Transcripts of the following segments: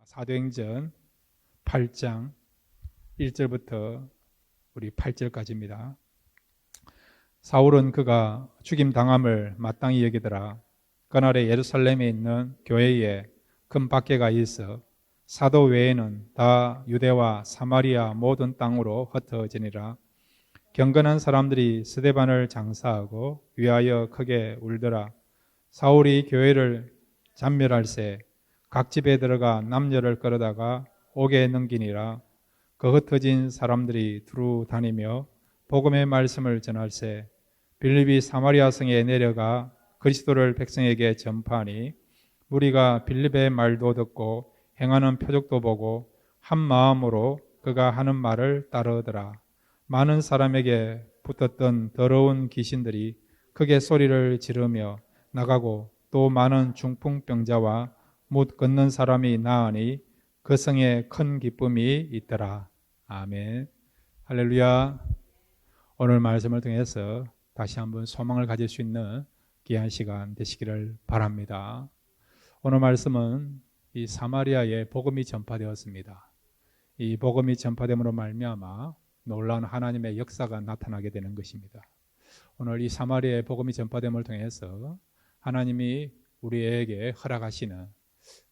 사도행전 8장 1절부터 우리 8절까지입니다. 사울은 그가 죽임 당함을 마땅히 여기더라. 그날에 예루살렘에 있는 교회에 큰 박해가 있어 사도 외에는 다 유대와 사마리아 모든 땅으로 흩어지니라. 경건한 사람들이 스데반을 장사하고 위하여 크게 울더라. 사울이 교회를 잔멸할새 각 집에 들어가 남녀를 끌어다가 옥에 넘기니라. 그 흩어진 사람들이 두루 다니며 복음의 말씀을 전할새 빌립이 사마리아 성에 내려가 그리스도를 백성에게 전파하니 무리가 빌립의 말도 듣고 행하는 표적도 보고 한 마음으로 그가 하는 말을 따르더라. 많은 사람에게 붙었던 더러운 귀신들이 크게 소리를 지르며 나가고 또 많은 중풍병자와 못 걷는 사람이 나으니 그 성에 큰 기쁨이 있더라. 아멘. 할렐루야. 오늘 말씀을 통해서 다시 한번 소망을 가질 수 있는 귀한 시간 되시기를 바랍니다. 오늘 말씀은 이 사마리아에 복음이 전파되었습니다. 이 복음이 전파됨으로 말미암아 놀라운 하나님의 역사가 나타나게 되는 것입니다. 오늘 이 사마리아의 복음이 전파됨을 통해서 하나님이 우리에게 허락하시는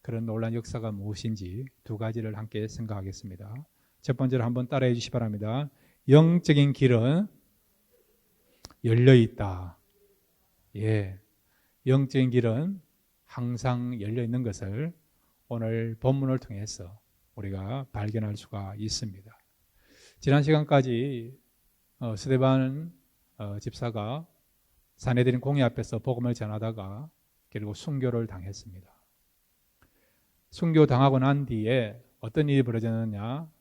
그런 놀라운 역사가 무엇인지 두 가지를 함께 생각하겠습니다. 첫 번째로 한번 따라해 주시기 바랍니다. 영적인 길은 열려 있다. 예, 영적인 길은 항상 열려 있는 것을 오늘 본문을 통해서 우리가 발견할 수가 있습니다. 지난 시간까지 스데반 집사가 사내들인 공회 앞에서 복음을 전하다가 결국 순교를 당했습니다. 순교당하고 난 뒤에 어떤 일이 벌어졌느냐?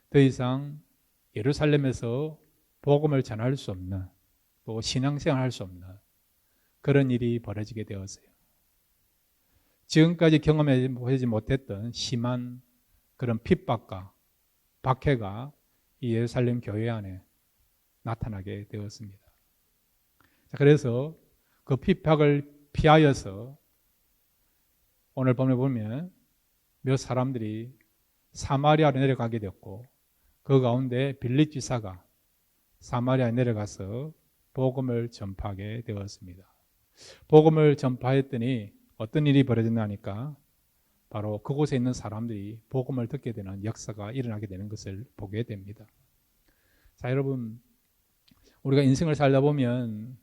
더 이상 예루살렘에서 복음을 전할 수 없는, 또 신앙생활할 수 없는 그런 일이 벌어지게 되었어요. 지금까지 경험해보지 못했던 심한 그런 핍박과 박해가 이 예루살렘 교회 안에 나타나게 되었습니다. 그래서 그 핍박을 피하여서 오늘 본문에 보면 몇 사람들이 사마리아로 내려가게 되었고 그 가운데 빌립 지사가 사마리아에 내려가서 복음을 전파하게 되었습니다. 복음을 전파했더니 어떤 일이 벌어졌나니까 바로 그곳에 있는 사람들이 복음을 듣게 되는 역사가 일어나게 되는 것을 보게 됩니다. 자, 여러분, 우리가 인생을 살다 보면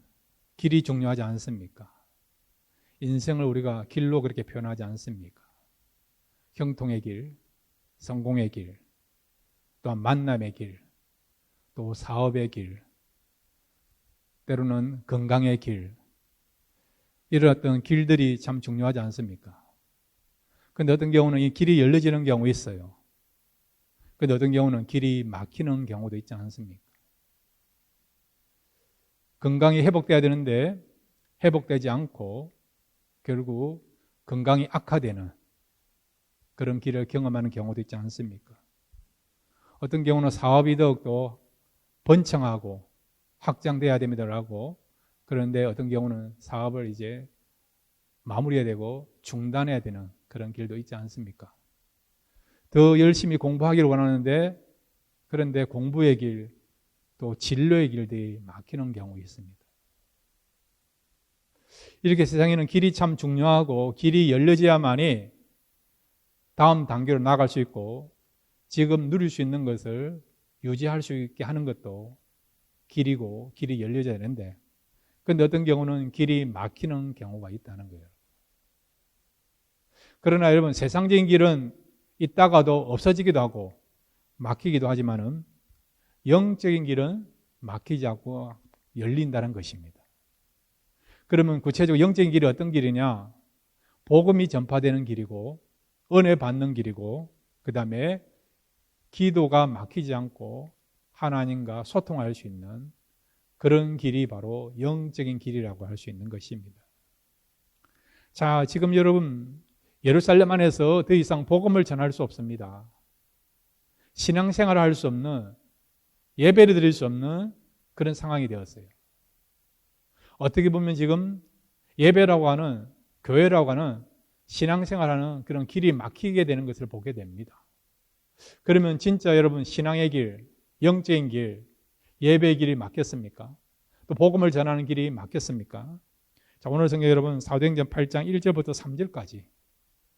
길이 중요하지 않습니까? 인생을 우리가 길로 그렇게 표현하지 않습니까? 형통의 길, 성공의 길, 또한 만남의 길, 또 사업의 길, 때로는 건강의 길, 이런 어떤 길들이 참 중요하지 않습니까? 그런데 어떤 경우는 이 길이 열려지는 경우 있어요. 그런데 어떤 경우는 길이 막히는 경우도 있지 않습니까? 건강이 회복돼야 되는데 회복되지 않고 결국 건강이 악화되는 그런 길을 경험하는 경우도 있지 않습니까? 어떤 경우는 사업이 더욱더 번창하고 확장돼야 됩니다라고 그런데 어떤 경우는 사업을 이제 마무리해야 되고 중단해야 되는 그런 길도 있지 않습니까? 더 열심히 공부하기를 원하는데 그런데 공부의 길, 또 진로의 길들이 막히는 경우 있습니다. 이렇게 세상에는 길이 참 중요하고 길이 열려져야만이 다음 단계로 나아갈 수 있고 지금 누릴 수 있는 것을 유지할 수 있게 하는 것도 길이고 길이 열려져야 되는데 그런데 어떤 경우는 길이 막히는 경우가 있다는 거예요. 그러나 여러분 세상적인 길은 있다가도 없어지기도 하고 막히기도 하지만은 영적인 길은 막히지 않고 열린다는 것입니다. 그러면 구체적으로 영적인 길이 어떤 길이냐? 복음이 전파되는 길이고 은혜 받는 길이고 그 다음에 기도가 막히지 않고 하나님과 소통할 수 있는 그런 길이 바로 영적인 길이라고 할 수 있는 것입니다. 자, 지금 여러분 예루살렘 안에서 더 이상 복음을 전할 수 없습니다. 신앙생활을 할 수 없는 예배를 드릴 수 없는 그런 상황이 되었어요. 어떻게 보면 지금 예배라고 하는 교회라고 하는 신앙생활하는 그런 길이 막히게 되는 것을 보게 됩니다. 그러면 진짜 여러분 신앙의 길, 영적인 길, 예배의 길이 막혔습니까? 또 복음을 전하는 길이 막혔습니까? 자, 오늘 성경 여러분 사도행전 8장 1절부터 3절까지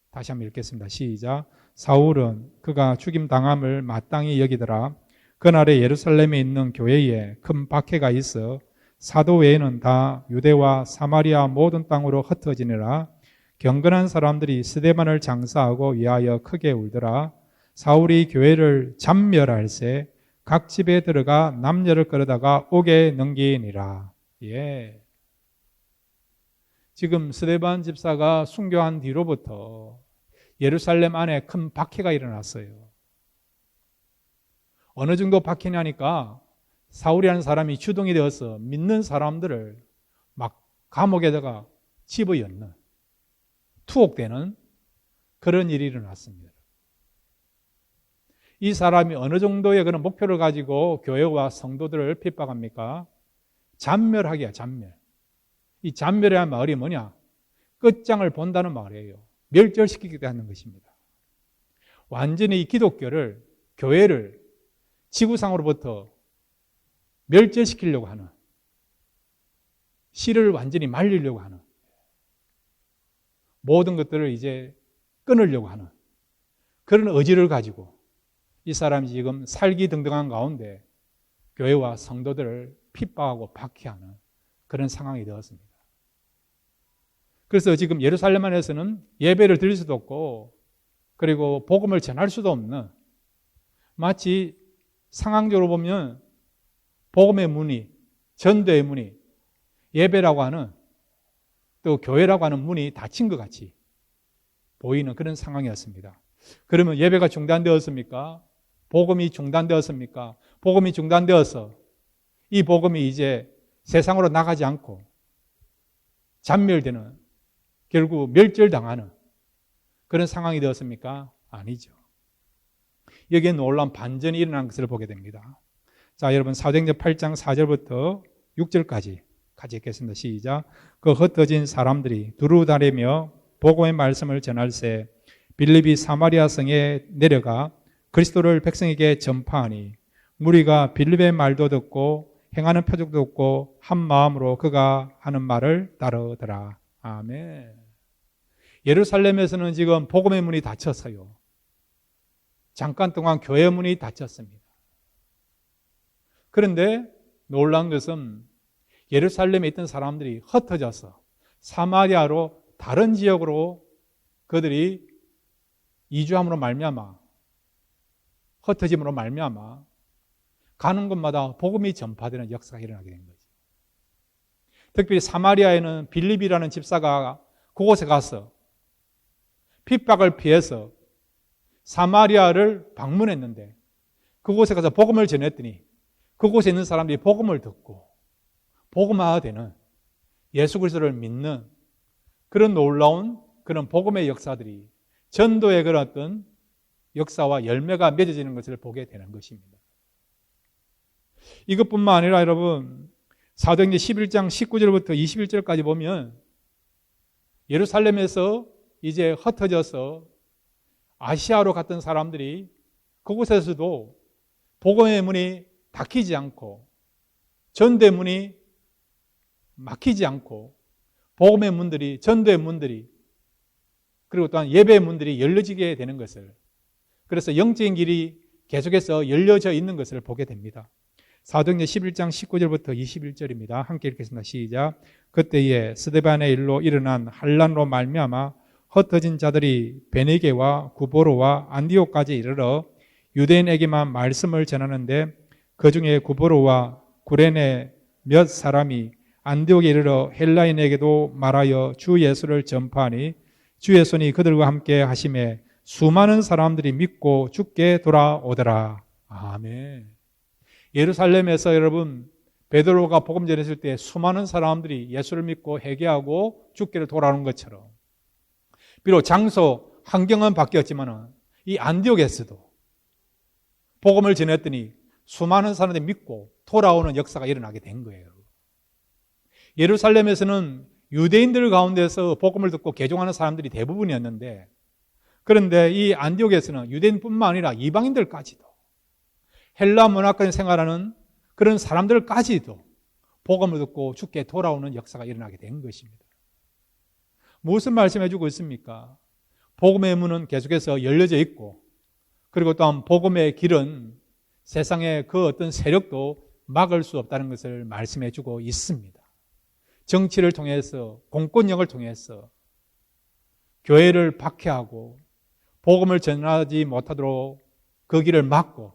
다시 한번 읽겠습니다. 시작. 사울은 그가 죽임당함을 마땅히 여기더라. 그날에 예루살렘에 있는 교회에 큰 박해가 있어 사도 외에는 다 유대와 사마리아 모든 땅으로 흩어지니라. 경건한 사람들이 스데반을 장사하고 위하여 크게 울더라. 사울이 교회를 잔멸할세 각 집에 들어가 남녀를 끌어다가 옥에 넘기니라. 예. 지금 스데반 집사가 순교한 뒤로부터 예루살렘 안에 큰 박해가 일어났어요. 어느 정도 박해냐니까 사울이라는 사람이 주동이 되어서 믿는 사람들을 막 감옥에다가 집어넣는, 투옥되는 그런 일이 일어났습니다. 이 사람이 어느 정도의 그런 목표를 가지고 교회와 성도들을 핍박합니까? 잔멸하기야, 잔멸. 이 잔멸이라는 말이 뭐냐? 끝장을 본다는 말이에요. 멸절시키기도 하는 것입니다. 완전히 이 기독교를, 교회를 지구상으로부터 멸절시키려고 하는, 씨를 완전히 말리려고 하는, 모든 것들을 이제 끊으려고 하는 그런 의지를 가지고 이 사람이 지금 살기등등한 가운데 교회와 성도들을 핍박하고 박해하는 그런 상황이 되었습니다. 그래서 지금 예루살렘 안에서는 예배를 드릴 수도 없고 그리고 복음을 전할 수도 없는, 마치 상황적으로 보면 복음의 문이, 전도의 문이, 예배라고 하는 또 교회라고 하는 문이 닫힌 것 같이 보이는 그런 상황이었습니다. 그러면 예배가 중단되었습니까? 복음이 중단되었습니까? 복음이 중단되어서 이 복음이 이제 세상으로 나가지 않고 잔멸되는, 결국 멸절당하는 그런 상황이 되었습니까? 아니죠. 여기에 놀라운 반전이 일어난 것을 보게 됩니다. 자, 여러분 사도행전 8장 4절부터 6절까지 같이 읽겠습니다. 시작. 그 흩어진 사람들이 두루 다니며 복음의 말씀을 전할세 빌립이 사마리아 성에 내려가 그리스도를 백성에게 전파하니 무리가 빌립의 말도 듣고 행하는 표적도 듣고 한 마음으로 그가 하는 말을 따르더라. 아멘. 예루살렘에서는 지금 복음의 문이 닫혔어요. 잠깐 동안 교회 문이 닫혔습니다. 그런데 놀라운 것은 예루살렘에 있던 사람들이 흩어져서 사마리아로 다른 지역으로 그들이 이주함으로 말미암아, 흩어짐으로 말미암아 가는 곳마다 복음이 전파되는 역사가 일어나게 된 거죠. 특별히 사마리아에는 빌립이라는 집사가 그곳에 가서 핍박을 피해서 사마리아를 방문했는데 그곳에 가서 복음을 전했더니 그곳에 있는 사람들이 복음을 듣고 복음화되는, 예수 그리스도를 믿는 그런 놀라운 그런 복음의 역사들이, 전도의 그런 어떤 역사와 열매가 맺어지는 것을 보게 되는 것입니다. 이것뿐만 아니라 여러분 사도행전 11장 19절부터 21절까지 보면 예루살렘에서 이제 흩어져서 아시아로 갔던 사람들이 그곳에서도 복음의 문이 닫히지 않고 전도의 문이 막히지 않고 복음의 문들이, 전도의 문들이, 그리고 또한 예배의 문들이 열려지게 되는 것을, 그래서 영적인 길이 계속해서 열려져 있는 것을 보게 됩니다. 사도행전 11장 19절부터 21절입니다. 함께 읽겠습니다. 시작. 그때에 스데반의 일로 일어난 환난으로 말미암아 흩어진 자들이 베네게와 구보로와 안디옥까지 이르러 유대인에게만 말씀을 전하는데 그 중에 구보로와 구레네 몇 사람이 안디옥에 이르러 헬라인에게도 말하여 주 예수를 전파하니 주의 손이 그들과 함께 하심에 수많은 사람들이 믿고 주께 돌아오더라. 아멘. 예루살렘에서 여러분 베드로가 복음 전했을 때 수많은 사람들이 예수를 믿고 회개하고 주께로 돌아오는 것처럼, 비록 장소, 환경은 바뀌었지만 이 안디옥에서도 복음을 전했더니 수많은 사람들이 믿고 돌아오는 역사가 일어나게 된 거예요. 예루살렘에서는 유대인들 가운데서 복음을 듣고 개종하는 사람들이 대부분이었는데, 그런데 이 안디옥에서는 유대인뿐만 아니라 이방인들까지도, 헬라 문화권에 생활하는 그런 사람들까지도 복음을 듣고 주께 돌아오는 역사가 일어나게 된 것입니다. 무슨 말씀해 주고 있습니까? 복음의 문은 계속해서 열려져 있고, 그리고 또한 복음의 길은 세상의 그 어떤 세력도 막을 수 없다는 것을 말씀해 주고 있습니다. 정치를 통해서, 공권력을 통해서 교회를 박해하고 복음을 전하지 못하도록 그 길을 막고,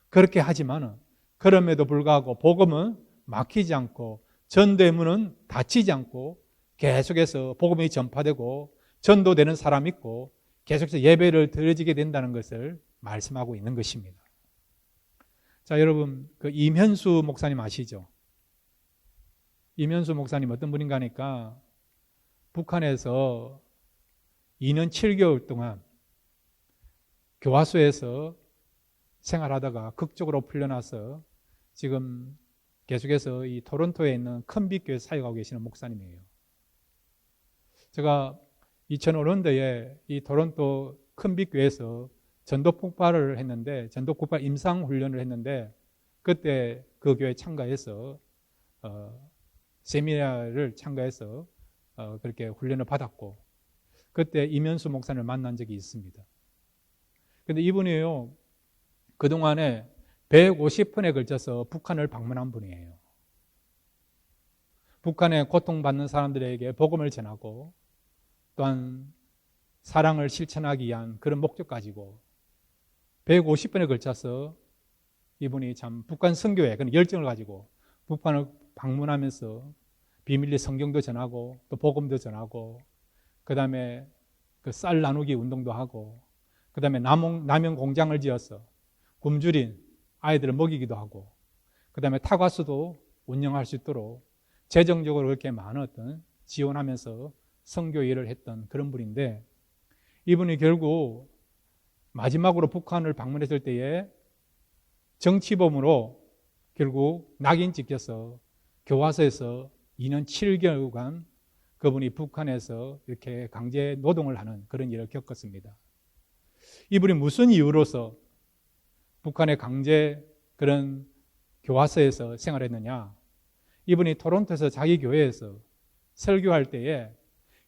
그렇게 하지만은 그럼에도 불구하고 복음은 막히지 않고 전도의 문은 닫히지 않고 계속해서 복음이 전파되고 전도되는 사람이 있고 계속해서 예배를 드려지게 된다는 것을 말씀하고 있는 것입니다. 자, 여러분, 그 임현수 목사님 아시죠? 임현수 목사님 어떤 분인가 하니까 북한에서 2년 7개월 동안 교화소에서 생활하다가 극적으로 풀려나서 지금 계속해서 이 토론토에 있는 큰빛교회 사역하고 계시는 목사님이에요. 제가 2005년도에 이 토론토 큰빛교회에서 전도 폭발을 했는데, 전도 폭발 임상 훈련을 했는데, 그때 그 교회에 참가해서 세미나를 참가해서 그렇게 훈련을 받았고, 그때 임현수 목사님을 만난 적이 있습니다. 근데 이분이요, 그동안에 150번에 걸쳐서 북한을 방문한 분이에요. 북한에 고통받는 사람들에게 복음을 전하고 또한 사랑을 실천하기 위한 그런 목적 가지고 150번에 걸쳐서 이분이 참 북한 선교에 그런 열정을 가지고 북한을 방문하면서 비밀리 성경도 전하고 또 복음도 전하고, 그 다음에 그 쌀 나누기 운동도 하고, 그 다음에 남영 공장을 지어서 굶주린 아이들을 먹이기도 하고, 그 다음에 타과수도 운영할 수 있도록 재정적으로 그렇게 많은 어떤 지원하면서 선교 일을 했던 그런 분인데, 이분이 결국 마지막으로 북한을 방문했을 때에 정치범으로 결국 낙인 찍혀서 교화소에서 2년 7개월간 그분이 북한에서 이렇게 강제 노동을 하는 그런 일을 겪었습니다. 이분이 무슨 이유로서 북한의 강제 그런 교화소에서 생활했느냐? 이분이 토론토에서 자기 교회에서 설교할 때에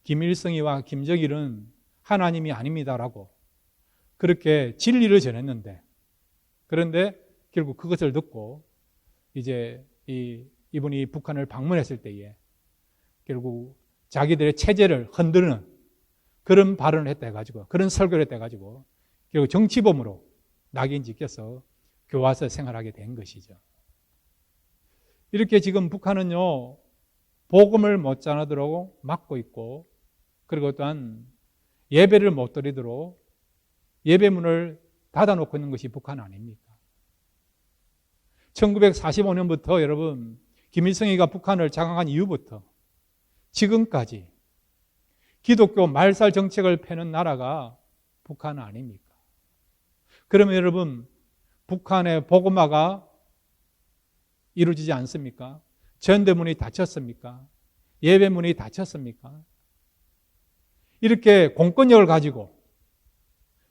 김일성이와 김정일은 하나님이 아닙니다라고 그렇게 진리를 전했는데, 그런데 결국 그것을 듣고 이제 이분이 북한을 방문했을 때에 결국 자기들의 체제를 흔드는 그런 발언을 했다 해가지고, 그런 설교를 했다 해가지고 결국 정치범으로 낙인 찍혀서 교화소 생활하게 된 것이죠. 이렇게 지금 북한은요, 복음을 못 전하도록 막고 있고, 그리고 또한 예배를 못 드리도록 예배문을 닫아놓고 있는 것이 북한 아닙니까? 1945년부터 여러분, 김일성이가 북한을 장악한 이후부터 지금까지 기독교 말살 정책을 펴는 나라가 북한 아닙니까? 그러면 여러분, 북한의 복음화가 이루어지지 않습니까? 전대문이 닫혔습니까? 예배문이 닫혔습니까? 이렇게 공권력을 가지고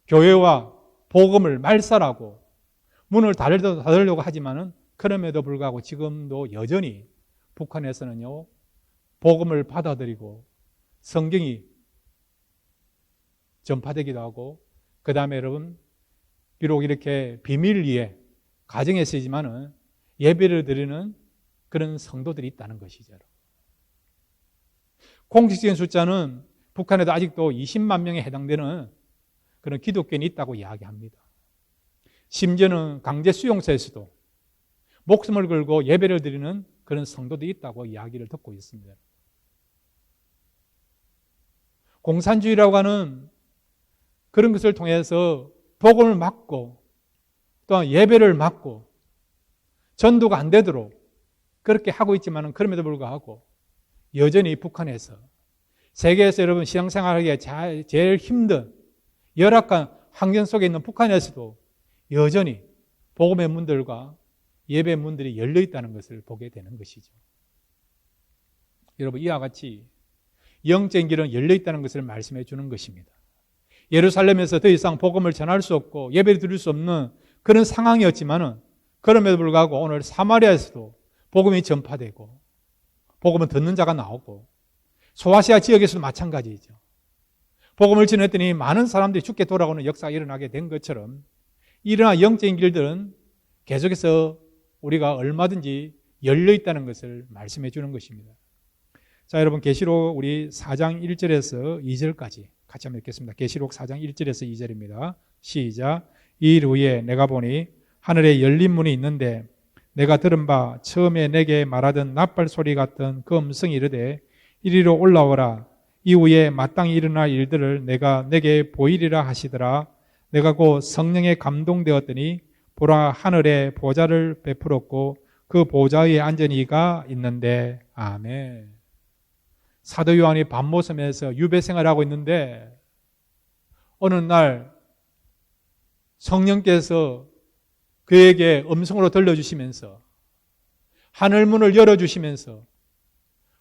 교회와 복음을 말살하고 문을 닫으려고 하지만은, 그럼에도 불구하고 지금도 여전히 북한에서는요, 복음을 받아들이고 성경이 전파되기도 하고, 그 다음에 여러분, 비록 이렇게 비밀리에 가정에 쓰이지만은 예배를 드리는 그런 성도들이 있다는 것이죠. 공식적인 숫자는 북한에도 아직도 20만 명에 해당되는 그런 기독교인이 있다고 이야기합니다. 심지어는 강제 수용소에서도 목숨을 걸고 예배를 드리는 그런 성도들이 있다고 이야기를 듣고 있습니다. 공산주의라고 하는 그런 것을 통해서 복음을 막고 또한 예배를 막고 전도가 안 되도록 그렇게 하고 있지만, 그럼에도 불구하고 여전히 북한에서, 세계에서 여러분 신앙생활하기에 제일 힘든 열악한 환경 속에 있는 북한에서도 여전히 복음의 문들과 예배 문들이 열려 있다는 것을 보게 되는 것이죠. 여러분, 이와 같이 영적인 길은 열려 있다는 것을 말씀해 주는 것입니다. 예루살렘에서 더 이상 복음을 전할 수 없고 예배를 드릴 수 없는 그런 상황이었지만은 그럼에도 불구하고 오늘 사마리아에서도 복음이 전파되고 복음을 듣는 자가 나오고 소아시아 지역에서도 마찬가지이죠. 복음을 전했더니 많은 사람들이 죽게 돌아오는 역사가 일어나게 된 것처럼 이러한 영적인 길들은 계속해서 우리가 얼마든지 열려 있다는 것을 말씀해 주는 것입니다. 자, 여러분 계시록 우리 4장 1절에서 2절까지 같이 한번 읽겠습니다. 계시록 4장 1절에서 2절입니다. 시작. 이 일 후에 내가 보니 하늘에 열린 문이 있는데 내가 들은 바 처음에 내게 말하던 나팔 소리 같던 그 음성이 이르되 이리로 올라오라. 이후에 마땅히 일어날 일들을 내게 보이리라 하시더라. 내가 곧 성령에 감동되었더니 보라 하늘에 보좌를 베풀었고 그 보좌에 앉은 이가 있는데 아멘. 사도 요한이 밤모섬에서 유배 생활하고 있는데 어느 날 성령께서 그에게 음성으로 들려주시면서 하늘문을 열어주시면서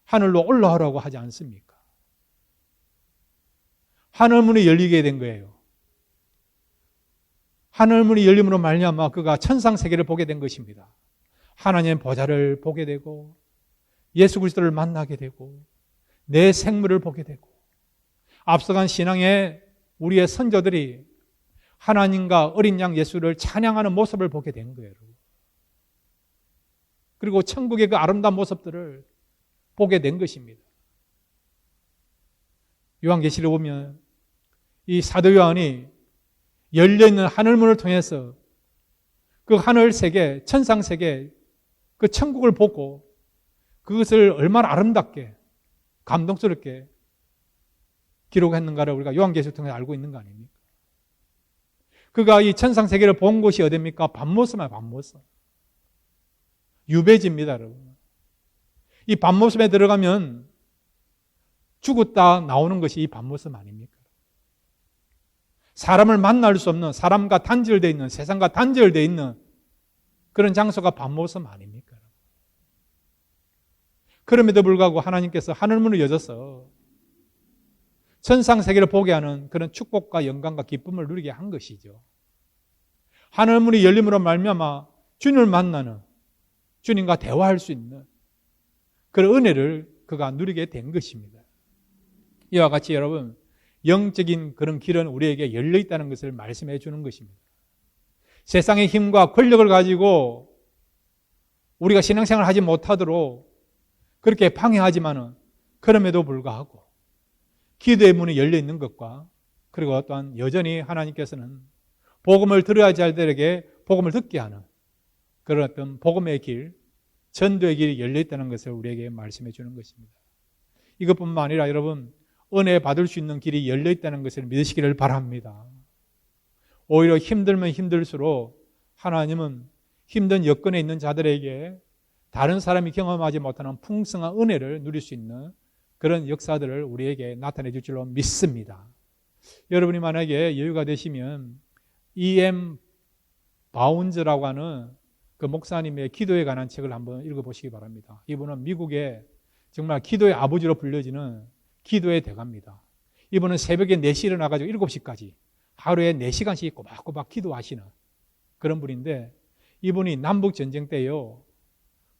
하늘로 올라오라고 하지 않습니까? 하늘문이 열리게 된 거예요. 하늘문이 열림으로 말미암아 그가 천상세계를 보게 된 것입니다. 하나님의 보좌를 보게 되고 예수 그리스도를 만나게 되고 내 생물을 보게 되고 앞서간 신앙의 우리의 선조들이 하나님과 어린 양 예수를 찬양하는 모습을 보게 된 거예요. 그리고 천국의 그 아름다운 모습들을 보게 된 것입니다. 요한계시를 보면 이 사도 요한이 열려있는 하늘문을 통해서 그 하늘세계, 천상세계, 그 천국을 보고 그것을 얼마나 아름답게 감동스럽게 기록했는가를 우리가 요한계시를 통해 알고 있는 거 아닙니까? 그가 이 천상세계를 본 곳이 어디입니까? 밤모섬이야, 밤모섬. 유배지입니다, 여러분. 이 밤모섬에 들어가면 죽었다 나오는 것이 이 밤모섬 아닙니까? 사람을 만날 수 없는, 사람과 단절되어 있는, 세상과 단절되어 있는 그런 장소가 밤모섬 아닙니까? 그럼에도 불구하고 하나님께서 하늘문을 여셔서 천상세계를 보게 하는 그런 축복과 영광과 기쁨을 누리게 한 것이죠. 하늘문이 열림으로 말미암아 주님을 만나는, 주님과 대화할 수 있는 그런 은혜를 그가 누리게 된 것입니다. 이와 같이 여러분, 영적인 그런 길은 우리에게 열려 있다는 것을 말씀해 주는 것입니다. 세상의 힘과 권력을 가지고 우리가 신앙생활을 하지 못하도록 그렇게 방해하지만은 그럼에도 불구하고 기도의 문이 열려 있는 것과 그리고 또한 여전히 하나님께서는 복음을 들어야 할 자들에게 복음을 듣게 하는 그런 어떤 복음의 길, 전도의 길이 열려 있다는 것을 우리에게 말씀해 주는 것입니다. 이것뿐만 아니라 여러분, 은혜 받을 수 있는 길이 열려 있다는 것을 믿으시기를 바랍니다. 오히려 힘들면 힘들수록 하나님은 힘든 여건에 있는 자들에게 다른 사람이 경험하지 못하는 풍성한 은혜를 누릴 수 있는 그런 역사들을 우리에게 나타내 줄 줄로 믿습니다. 여러분이 만약에 여유가 되시면 E.M. 바운즈라고 하는 그 목사님의 기도에 관한 책을 한번 읽어보시기 바랍니다. 이분은 미국의 정말 기도의 아버지로 불려지는 기도의 대가입니다. 이분은 새벽에 4시에 일어나가지고 7시까지 하루에 4시간씩 꼬박꼬박 기도하시는 그런 분인데, 이분이 남북전쟁 때요,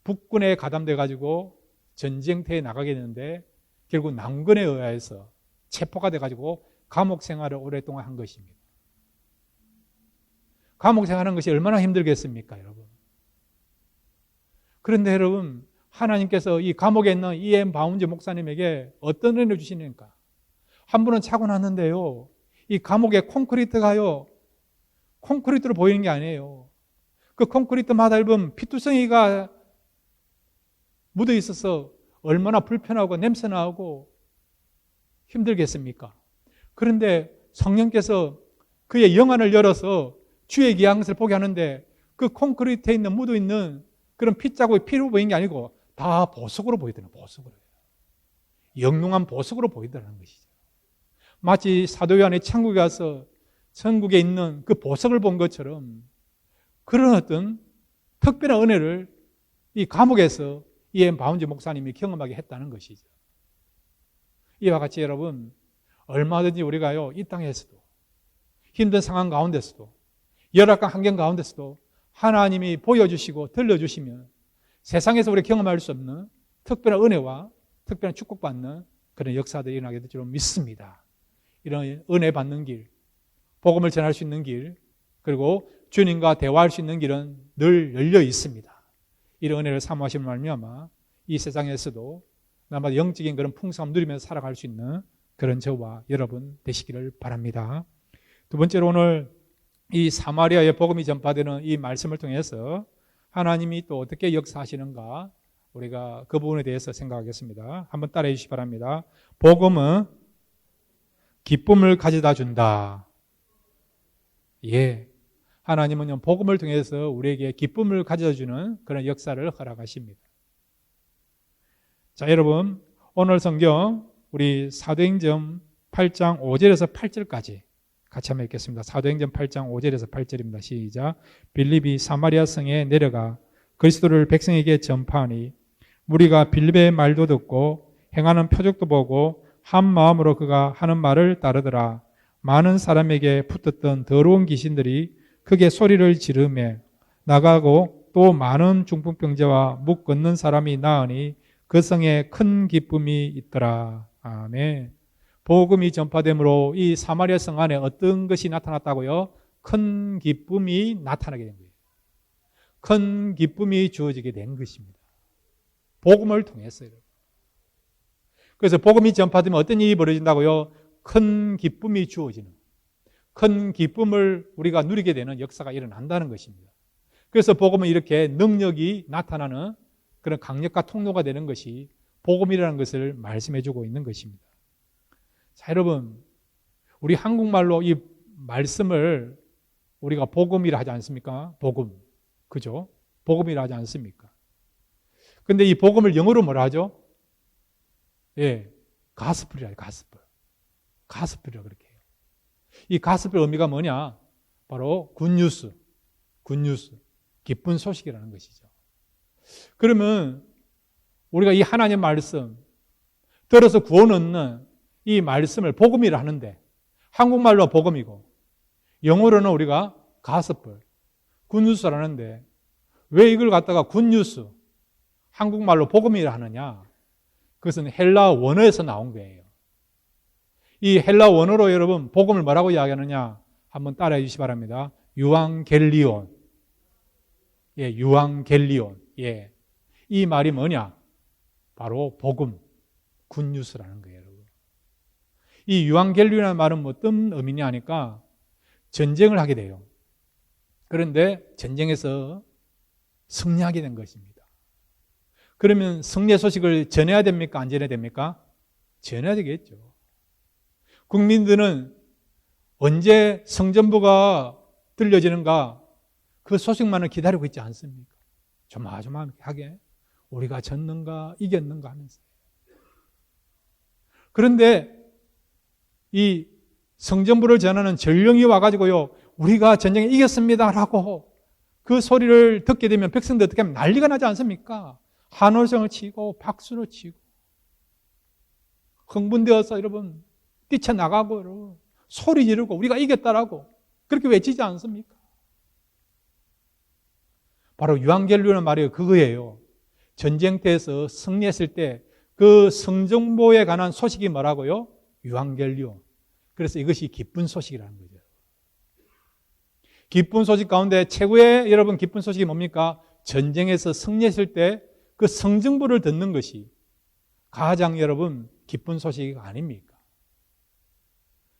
북군에 가담돼가지고 전쟁터에 나가게 되는데 결국 남군에 의해서 체포가 돼가지고 감옥 생활을 오랫동안 한 것입니다. 감옥 생활하는 것이 얼마나 힘들겠습니까, 여러분? 그런데 여러분, 하나님께서 이 감옥에 있는 E.M. 바운즈 목사님에게 어떤 은혜를 주시니까, 한 분은 차고 났는데요, 이 감옥에 콘크리트가요, 콘크리트로 보이는 게 아니에요. 그 콘크리트마다 여러분 피투성이가 묻어 있어서 얼마나 불편하고 냄새나고 힘들겠습니까? 그런데 성령께서 그의 영안을 열어서 주의 기향을 보게 하는데 그 콘크리트에 있는 묻어 있는 그런 핏자국이 피로 보이는 게 아니고 다 보석으로 보이더라고요. 보석으로. 영롱한 보석으로 보이더라는 것이죠. 마치 사도 요한이 천국에 가서 천국에 있는 그 보석을 본 것처럼 그런 어떤 특별한 은혜를 이 감옥에서 E.M. 바운즈 목사님이 경험하게 했다는 것이죠. 이와 같이 여러분 얼마든지 우리가요 이 땅에서도 힘든 상황 가운데서도 열악한 환경 가운데서도 하나님이 보여주시고 들려주시면 세상에서 우리가 경험할 수 없는 특별한 은혜와 특별한 축복받는 그런 역사들이 일어나게 될 줄 믿습니다. 이런 은혜 받는 길, 복음을 전할 수 있는 길, 그리고 주님과 대화할 수 있는 길은 늘 열려 있습니다. 이런 은혜를 사모하시는 말미암아 이 세상에서도 나마다 영적인 그런 풍성함 누리면서 살아갈 수 있는 그런 저와 여러분 되시기를 바랍니다. 두 번째로 오늘 이 사마리아의 복음이 전파되는 이 말씀을 통해서 하나님이 또 어떻게 역사하시는가 우리가 그 부분에 대해서 생각하겠습니다. 한번 따라해 주시기 바랍니다. 복음은 기쁨을 가져다 준다. 예, 하나님은 복음을 통해서 우리에게 기쁨을 가져다 주는 그런 역사를 허락하십니다. 자, 여러분 오늘 성경 우리 사도행전 8장 5절에서 8절까지 같이 한번 읽겠습니다. 사도행전 8장 5절에서 8절입니다. 시작. 빌립이 사마리아 성에 내려가 그리스도를 백성에게 전파하니 무리가 빌립의 말도 듣고 행하는 표적도 보고 한 마음으로 그가 하는 말을 따르더라. 많은 사람에게 붙었던 더러운 귀신들이 크게 소리를 지르며 나가고 또 많은 중풍병자와 묵 걷는 사람이 나으니 그 성에 큰 기쁨이 있더라. 아멘. 복음이 전파됨으로 이 사마리아 성 안에 어떤 것이 나타났다고요? 큰 기쁨이 나타나게 된 거예요. 큰 기쁨이 주어지게 된 것입니다. 복음을 통해서요. 그래서 복음이 전파되면 어떤 일이 벌어진다고요? 큰 기쁨이 주어지는, 큰 기쁨을 우리가 누리게 되는 역사가 일어난다는 것입니다. 그래서 복음은 이렇게 능력이 나타나는 그런 강력과 통로가 되는 것이 복음이라는 것을 말씀해주고 있는 것입니다. 자, 여러분, 우리 한국말로 이 말씀을 우리가 복음이라 하지 않습니까? 복음, 그죠? 복음이라 하지 않습니까? 근데 이 복음을 영어로 뭐라 하죠? 예, 가스펠이라 해요. 가스펠이라 그렇게 해요. 이 가스펠 의미가 뭐냐? 바로 굿뉴스, 기쁜 소식이라는 것이죠. 그러면 우리가 이 하나님의 말씀 들어서 구원 얻는 이 말씀을 복음이라 하는데 한국말로 복음이고 영어로는 우리가 가스펠, 굿뉴스라는데 왜 이걸 갖다가 굿뉴스, 한국말로 복음이라 하느냐? 그것은 헬라 원어에서 나온 거예요. 이 헬라 원어로 여러분 복음을 뭐라고 이야기하느냐? 한번 따라해 주시기 바랍니다. 유앙겔리온. 예, 유앙겔리온. 예. 이 말이 뭐냐? 바로 복음, 굿뉴스라는 거예요, 여러분. 이 유앙겔리온이라는 말은 뭐 어떤 의미냐 하니까 전쟁을 하게 돼요. 그런데 전쟁에서 승리하게 된 것입니다. 그러면 승리의 소식을 전해야 됩니까? 안 전해야 됩니까? 전해야 되겠죠. 국민들은 언제 성전부가 들려지는가 그 소식만을 기다리고 있지 않습니까? 조마조마하게 우리가 졌는가 이겼는가 하면서. 그런데 이 성전부를 전하는 전령이 와가지고요, 우리가 전쟁에 이겼습니다라고 그 소리를 듣게 되면 백성들 어떻게 하면 난리가 나지 않습니까? 한올성을 치고 박수를 치고 흥분되어서 여러분 뛰쳐나가고 여러분 소리 지르고 우리가 이겼다라고 그렇게 외치지 않습니까? 바로 유앙겔리온의 말이 그거예요. 전쟁터에서 승리했을 때 그 성전보에 관한 소식이 뭐라고요? 유앙겔리온. 그래서 이것이 기쁜 소식이라는 거죠. 기쁜 소식 가운데 최고의 여러분 기쁜 소식이 뭡니까? 전쟁에서 승리했을 때 그 성전보를 듣는 것이 가장 여러분 기쁜 소식이 아닙니까?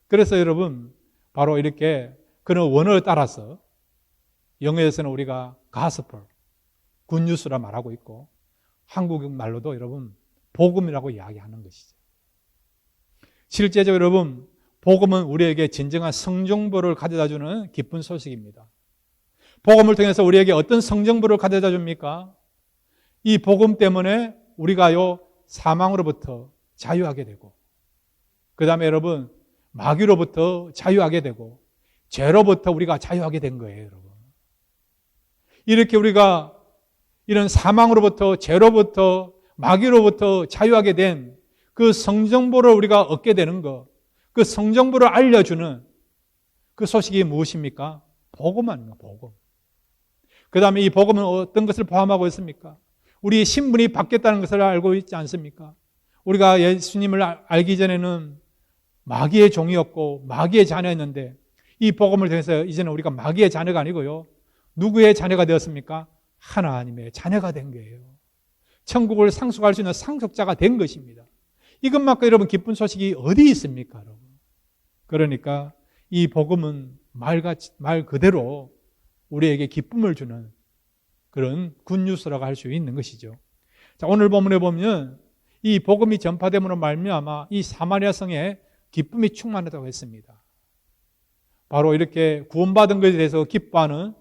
그래서 여러분 바로 이렇게 그런 원어를 따라서 영어에서는 우리가 가스펠, 굿뉴스라 말하고 있고 한국 말로도 여러분 복음이라고 이야기하는 것이죠. 실제적으로 여러분 복음은 우리에게 진정한 성정보를 가져다주는 기쁜 소식입니다. 복음을 통해서 우리에게 어떤 성정보를 가져다 줍니까? 이 복음 때문에 우리가요 사망으로부터 자유하게 되고 그 다음에 여러분 마귀로부터 자유하게 되고 죄로부터 우리가 자유하게 된 거예요, 여러분. 이렇게 우리가 이런 사망으로부터 죄로부터 마귀로부터 자유하게 된 그 성정보를 우리가 얻게 되는 것, 그 성정보를 알려주는 그 소식이 무엇입니까? 복음 아닙니까? 복음. 그 다음에 이 복음은 어떤 것을 포함하고 있습니까? 우리의 신분이 바뀌었다는 것을 알고 있지 않습니까? 우리가 예수님을 알기 전에는 마귀의 종이었고 마귀의 자녀였는데 이 복음을 통해서 이제는 우리가 마귀의 자녀가 아니고요. 누구의 자녀가 되었습니까? 하나님의 자녀가 된 거예요. 천국을 상속할 수 있는 상속자가 된 것입니다. 이것만큼 여러분 기쁜 소식이 어디 있습니까? 여러분? 그러니까 이 복음은 말 그대로 우리에게 기쁨을 주는 그런 굿뉴스라고 할 수 있는 것이죠. 자, 오늘 본문에 보면 이 복음이 전파됨으로 말미암아 이 사마리아 성에 기쁨이 충만하다고 했습니다. 바로 이렇게 구원받은 것에 대해서 기뻐하는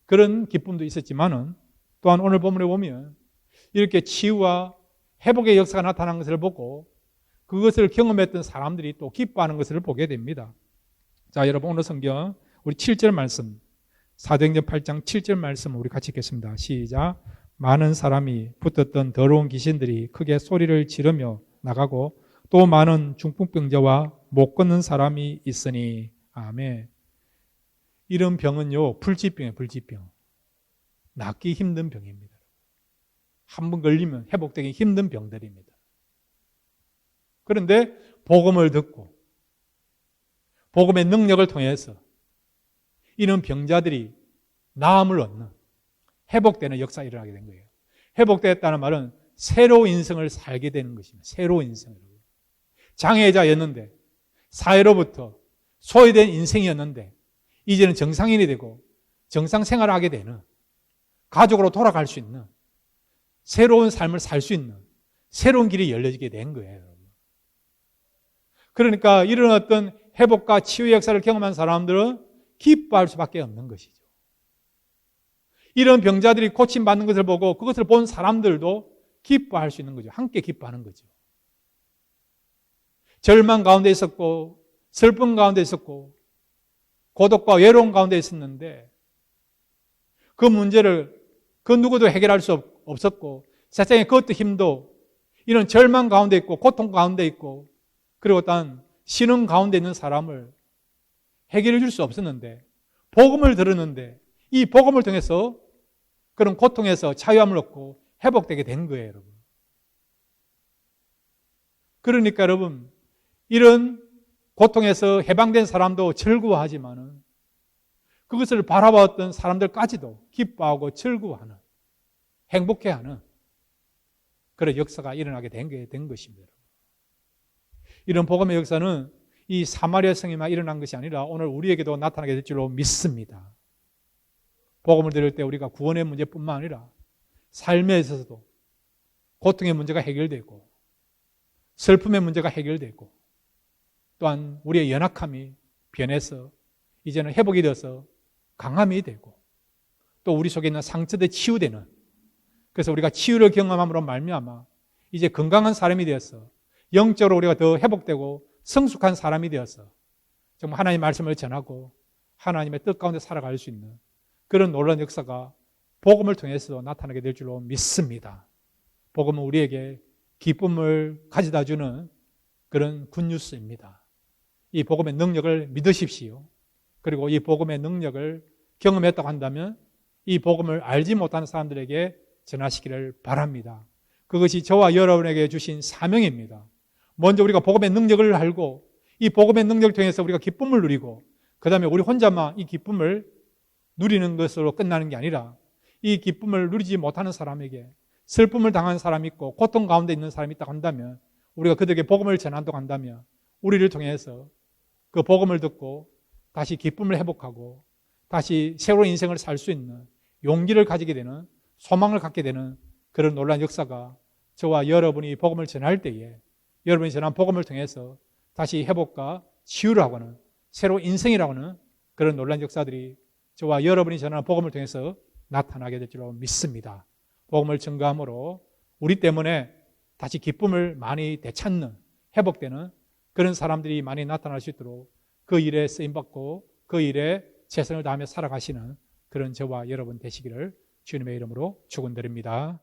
그런 기쁨도 있었지만은 또한 오늘 본문에 보면 이렇게 치유와 회복의 역사가 나타난 것을 보고 그것을 경험했던 사람들이 또 기뻐하는 것을 보게 됩니다. 자, 여러분 오늘 성경 우리 7절 말씀, 사도행전 8장 7절 말씀 우리 같이 읽겠습니다. 시작. 많은 사람이 붙었던 더러운 귀신들이 크게 소리를 지르며 나가고 또 많은 중풍병자와 못 걷는 사람이 있으니. 아멘. 이런 병은요, 불치병이에요. 불치병. 낫기 힘든 병입니다. 한번 걸리면 회복되기 힘든 병들입니다. 그런데 복음을 듣고 복음의 능력을 통해서 이런 병자들이 나음을 얻는 회복되는 역사가 일어나게 된 거예요. 회복되었다는 말은 새로운 인생을 살게 되는 것입니다. 새로운 인생을. 장애자였는데 사회로부터 소외된 인생이었는데 이제는 정상인이 되고 정상 생활을 하게 되는, 가족으로 돌아갈 수 있는 새로운 삶을 살 수 있는 새로운 길이 열려지게 된 거예요. 그러니까 이런 어떤 회복과 치유의 역사를 경험한 사람들은 기뻐할 수밖에 없는 것이죠. 이런 병자들이 고침받는 것을 보고 그것을 본 사람들도 기뻐할 수 있는 거죠. 함께 기뻐하는 거죠. 절망 가운데 있었고 슬픔 가운데 있었고 고독과 외로움 가운데 있었는데 그 문제를 그 누구도 해결할 수 없었고 세상에 그것도 힘도 이런 절망 가운데 있고 고통 가운데 있고 그리고 단 신음 가운데 있는 사람을 해결해 줄 수 없었는데 복음을 들었는데 이 복음을 통해서 그런 고통에서 자유함을 얻고 회복되게 된 거예요, 여러분. 그러니까 여러분 이런 고통에서 해방된 사람도 즐거워하지만은 그것을 바라봤던 사람들까지도 기뻐하고 즐거워하는, 행복해하는 그런 역사가 일어나게 된 것입니다. 이런 복음의 역사는 이 사마리아 성에만 일어난 것이 아니라 오늘 우리에게도 나타나게 될 줄로 믿습니다. 복음을 들을 때 우리가 구원의 문제뿐만 아니라 삶에 있어서도 고통의 문제가 해결되고 슬픔의 문제가 해결되고 또한 우리의 연약함이 변해서 이제는 회복이 되어서 강함이 되고 또 우리 속에 있는 상처들이 치유되는, 그래서 우리가 치유를 경험함으로 말미암아 이제 건강한 사람이 되어서 영적으로 우리가 더 회복되고 성숙한 사람이 되어서 정말 하나님의 말씀을 전하고 하나님의 뜻 가운데 살아갈 수 있는 그런 놀라운 역사가 복음을 통해서 나타나게 될 줄로 믿습니다. 복음은 우리에게 기쁨을 가져다 주는 그런 굿뉴스입니다. 이 복음의 능력을 믿으십시오. 그리고 이 복음의 능력을 경험했다고 한다면 이 복음을 알지 못하는 사람들에게 전하시기를 바랍니다. 그것이 저와 여러분에게 주신 사명입니다. 먼저 우리가 복음의 능력을 알고 이 복음의 능력을 통해서 우리가 기쁨을 누리고 그 다음에 우리 혼자만 이 기쁨을 누리는 것으로 끝나는 게 아니라 이 기쁨을 누리지 못하는 사람에게, 슬픔을 당한 사람이 있고 고통 가운데 있는 사람이 있다고 한다면 우리가 그들에게 복음을 전한다고 한다면 우리를 통해서 그 복음을 듣고 다시 기쁨을 회복하고 다시 새로운 인생을 살 수 있는 용기를 가지게 되는, 소망을 갖게 되는 그런 놀라운 역사가 저와 여러분이 복음을 전할 때에 여러분이 전한 복음을 통해서 다시 회복과 치유를 하고는 새로운 인생이라고 하는 그런 놀라운 역사들이 저와 여러분이 전하는 복음을 통해서 나타나게 될 줄로 믿습니다. 복음을 증거함으로 우리 때문에 다시 기쁨을 많이 되찾는, 회복되는 그런 사람들이 많이 나타날 수 있도록 그 일에 쓰임받고 그 일에 최선을 다하며 살아가시는 그런 저와 여러분 되시기를 주님의 이름으로 축원드립니다.